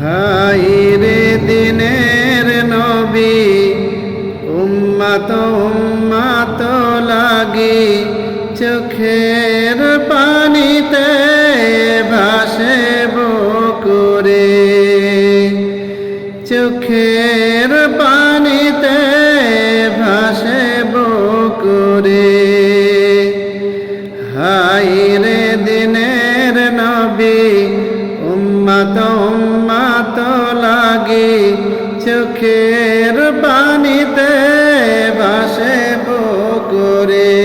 হায় রে দিনের নবী, উম্মত উম্মত লাগি চোখের পানিতে ভাসে বকুরে, চোখের পানিতে ভাসে বকুরে। হায় রে দিনের নবী, উম্মত উম্মত লাগি চোখের পানিতে ভাসে বকুরে।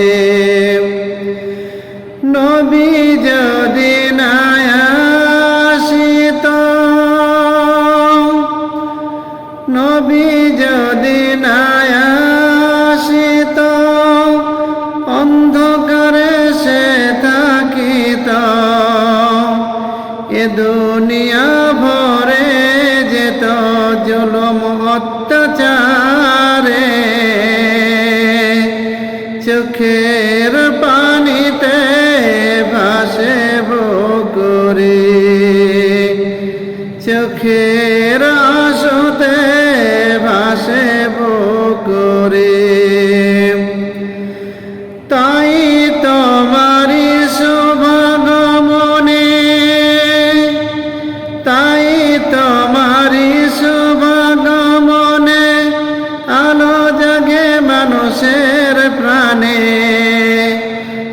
নবী যদি না আসিত, নবী যদি না আসিত, অন্ধকারে সে থাকিত, এ দুনিয়া ভরে যেত জুলুম অত্যাচারে। চোখের পানিতে ভাসে বকুরে, চোখের আশোতে ভাসে বকুরে। তাই তোমারি শুভাগমনে, তাই তোমারি শুভাগমনে আলো জাগে মানুষের প্রাণে।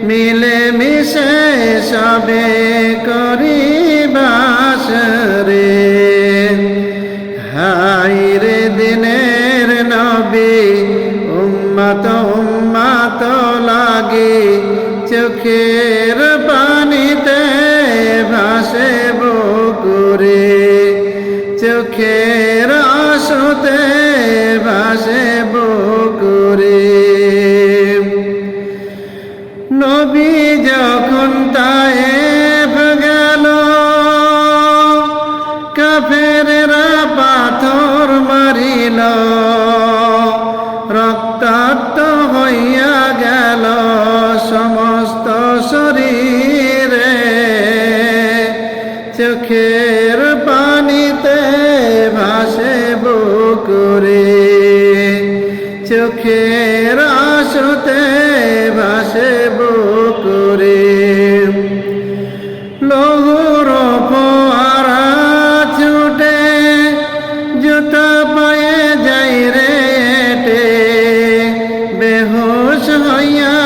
মিলে মিশে সবে করি বাস রে। হায় রে দিনের নবী, উম্মত উম্মত লাগি চোখের পানিতে ভাসে বকুরে, চোখের আশোতে ভাসে বকুরে। নবী যখন তায়েফ গেল, কাফেররা পাথর মারিল, রক্তাক্ত হইয়া গেল সমস্ত শরীরে। চোখের পানিতে ভাসে বকুরে, চোখের আশোতে ভাসে বকুরে। লৌহর ফোয়ারা ছুটে জুতা পায়ে যাই রে হেঁটে, বেহুশ হইয়া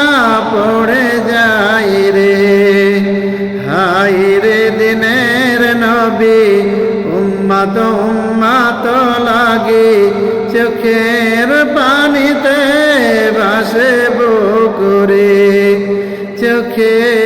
পড়ে যাই রে। হায় রে দিনের নবী, উম্মত উম্মত লাগি চোখের পানিতে ভাসে বকুরে, চোখের